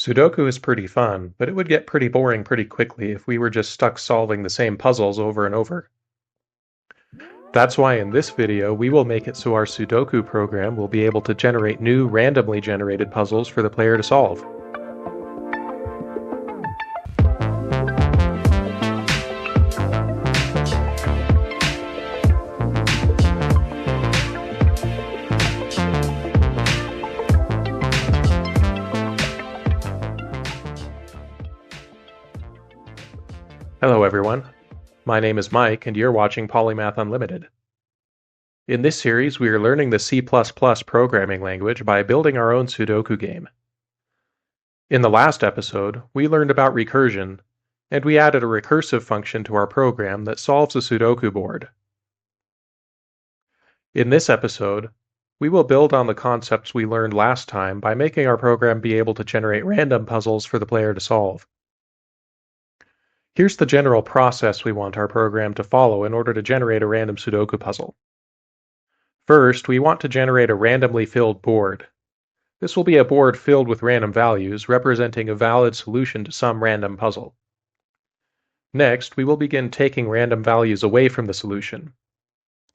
Sudoku is pretty fun, but it would get pretty boring pretty quickly if we were just stuck solving the same puzzles over and over. That's why in this video we will make it so our Sudoku program will be able to generate new randomly generated puzzles for the player to solve. Hello everyone, my name is Mike and you're watching Polymath Unlimited. In this series we are learning the C++ programming language by building our own Sudoku game. In the last episode, we learned about recursion, and we added a recursive function to our program that solves a Sudoku board. In this episode, we will build on the concepts we learned last time by making our program be able to generate random puzzles for the player to solve. Here's the general process we want our program to follow in order to generate a random Sudoku puzzle. First, we want to generate a randomly filled board. This will be a board filled with random values, representing a valid solution to some random puzzle. Next, we will begin taking random values away from the solution.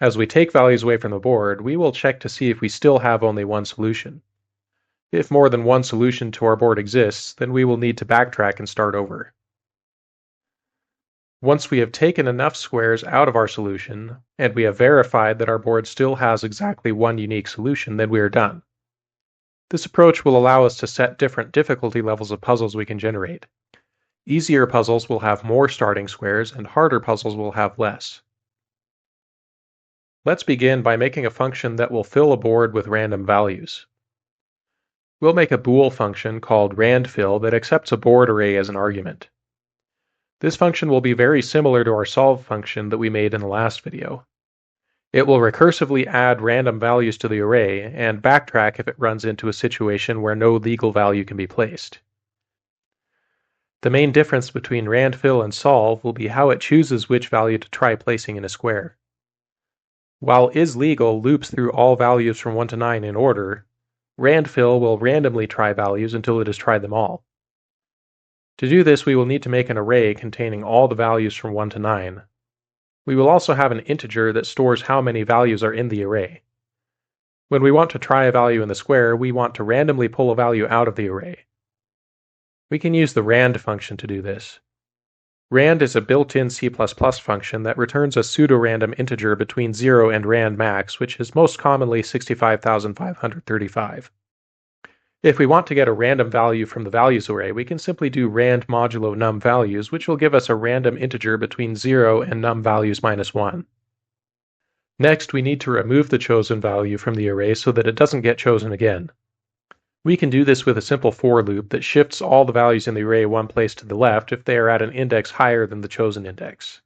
As we take values away from the board, we will check to see if we still have only one solution. If more than one solution to our board exists, then we will need to backtrack and start over. Once we have taken enough squares out of our solution, and we have verified that our board still has exactly one unique solution, then we are done. This approach will allow us to set different difficulty levels of puzzles we can generate. Easier puzzles will have more starting squares, and harder puzzles will have less. Let's begin by making a function that will fill a board with random values. We'll make a bool function called randfill that accepts a board array as an argument. This function will be very similar to our solve function that we made in the last video. It will recursively add random values to the array and backtrack if it runs into a situation where no legal value can be placed. The main difference between randfill and solve will be how it chooses which value to try placing in a square. While isLegal loops through all values from 1 to 9 in order, randfill will randomly try values until it has tried them all. To do this, we will need to make an array containing all the values from 1 to 9. We will also have an integer that stores how many values are in the array. When we want to try a value in the square, we want to randomly pull a value out of the array. We can use the rand function to do this. Rand is a built-in C++ function that returns a pseudo-random integer between 0 and rand max, which is most commonly 65,535. If we want to get a random value from the values array, we can simply do rand modulo num values, which will give us a random integer between 0 and num values minus 1. Next, we need to remove the chosen value from the array so that it doesn't get chosen again. We can do this with a simple for loop that shifts all the values in the array one place to the left if they are at an index higher than the chosen index.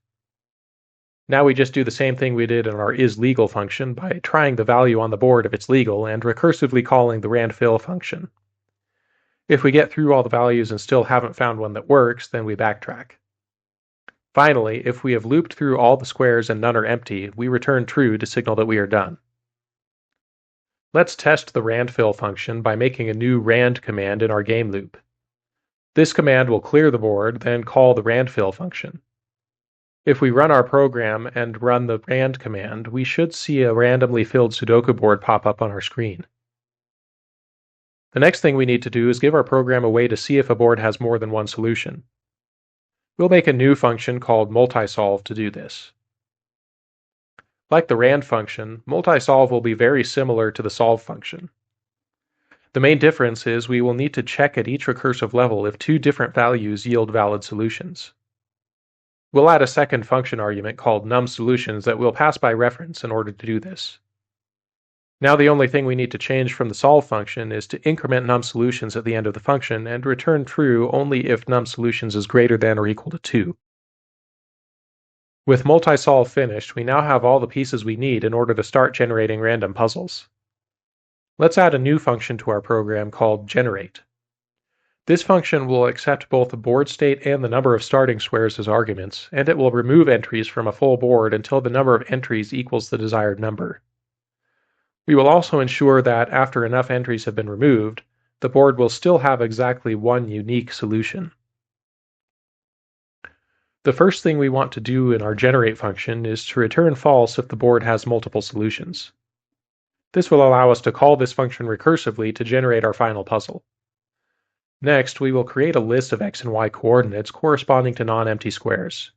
Now we just do the same thing we did in our isLegal function by trying the value on the board if it's legal and recursively calling the randfill function. If we get through all the values and still haven't found one that works, then we backtrack. Finally, if we have looped through all the squares and none are empty, we return true to signal that we are done. Let's test the randfill function by making a new rand command in our game loop. This command will clear the board, then call the randfill function. If we run our program and run the rand command, we should see a randomly filled Sudoku board pop up on our screen. The next thing we need to do is give our program a way to see if a board has more than one solution. We'll make a new function called multisolve to do this. Like the rand function, multisolve will be very similar to the solve function. The main difference is we will need to check at each recursive level if two different values yield valid solutions. We'll add a second function argument called numSolutions that we'll pass by reference in order to do this. Now the only thing we need to change from the solve function is to increment numSolutions at the end of the function and return true only if numSolutions is greater than or equal to 2. With multisolve finished, we now have all the pieces we need in order to start generating random puzzles. Let's add a new function to our program called generate. This function will accept both the board state and the number of starting squares as arguments, and it will remove entries from a full board until the number of entries equals the desired number. We will also ensure that after enough entries have been removed, the board will still have exactly one unique solution. The first thing we want to do in our generate function is to return false if the board has multiple solutions. This will allow us to call this function recursively to generate our final puzzle. Next, we will create a list of x and y coordinates corresponding to non-empty squares.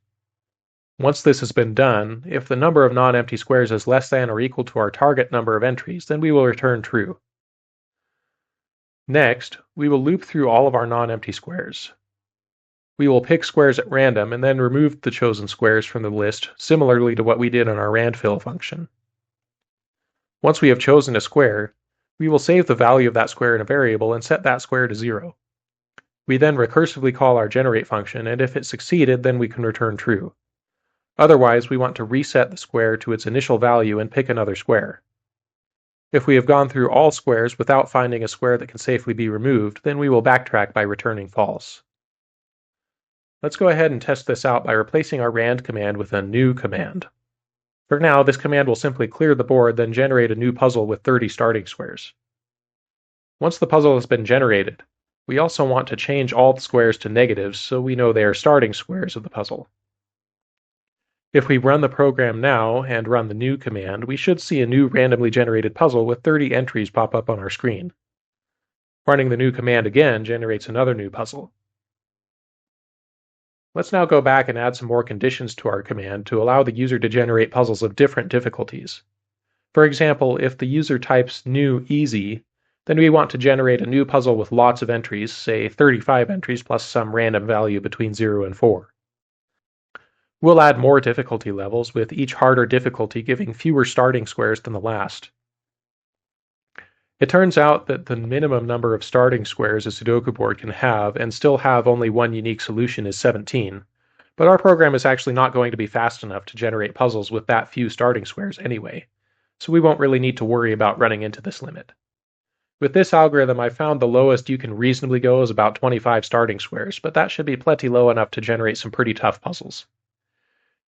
Once this has been done, if the number of non-empty squares is less than or equal to our target number of entries, then we will return true. Next, we will loop through all of our non-empty squares. We will pick squares at random and then remove the chosen squares from the list, similarly to what we did in our randfill function. Once we have chosen a square, we will save the value of that square in a variable and set that square to 0. We then recursively call our generate function, and if it succeeded, then we can return true. Otherwise, we want to reset the square to its initial value and pick another square. If we have gone through all squares without finding a square that can safely be removed, then we will backtrack by returning false. Let's go ahead and test this out by replacing our rand command with a new command. For now, this command will simply clear the board, then generate a new puzzle with 30 starting squares. Once the puzzle has been generated, we also want to change all the squares to negatives so we know they are starting squares of the puzzle. If we run the program now and run the new command, we should see a new randomly generated puzzle with 30 entries pop up on our screen. Running the new command again generates another new puzzle. Let's now go back and add some more conditions to our command to allow the user to generate puzzles of different difficulties. For example, if the user types new easy, then we want to generate a new puzzle with lots of entries, say 35 entries plus some random value between 0 and 4. We'll add more difficulty levels, with each harder difficulty giving fewer starting squares than the last. It turns out that the minimum number of starting squares a Sudoku board can have and still have only one unique solution is 17, but our program is actually not going to be fast enough to generate puzzles with that few starting squares anyway, so we won't really need to worry about running into this limit. With this algorithm, I found the lowest you can reasonably go is about 25 starting squares, but that should be plenty low enough to generate some pretty tough puzzles.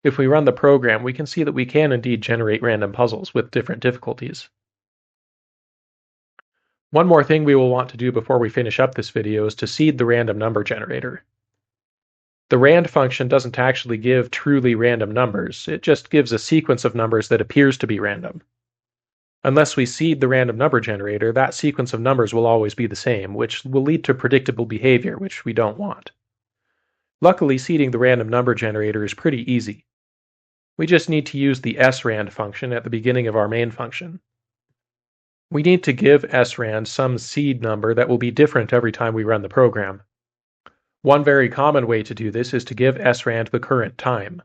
If we run the program, we can see that we can indeed generate random puzzles with different difficulties. One more thing we will want to do before we finish up this video is to seed the random number generator. The rand function doesn't actually give truly random numbers, it just gives a sequence of numbers that appears to be random. Unless we seed the random number generator, that sequence of numbers will always be the same, which will lead to predictable behavior, which we don't want. Luckily, seeding the random number generator is pretty easy. We just need to use the srand function at the beginning of our main function. We need to give srand some seed number that will be different every time we run the program. One very common way to do this is to give srand the current time.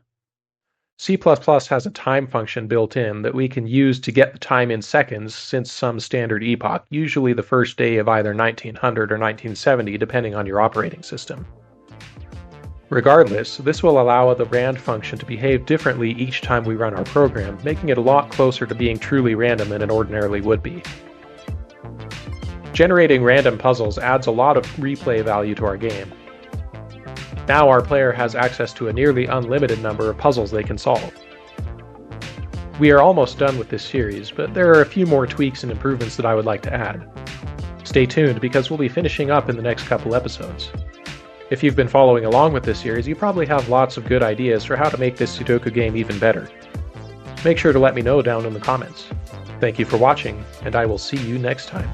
C++ has a time function built in that we can use to get the time in seconds since some standard epoch, usually the first day of either 1900 or 1970 depending on your operating system. Regardless, this will allow the rand function to behave differently each time we run our program, making it a lot closer to being truly random than it ordinarily would be. Generating random puzzles adds a lot of replay value to our game. Now our player has access to a nearly unlimited number of puzzles they can solve. We are almost done with this series, but there are a few more tweaks and improvements that I would like to add. Stay tuned because we'll be finishing up in the next couple episodes. If you've been following along with this series, you probably have lots of good ideas for how to make this Sudoku game even better. Make sure to let me know down in the comments. Thank you for watching, and I will see you next time.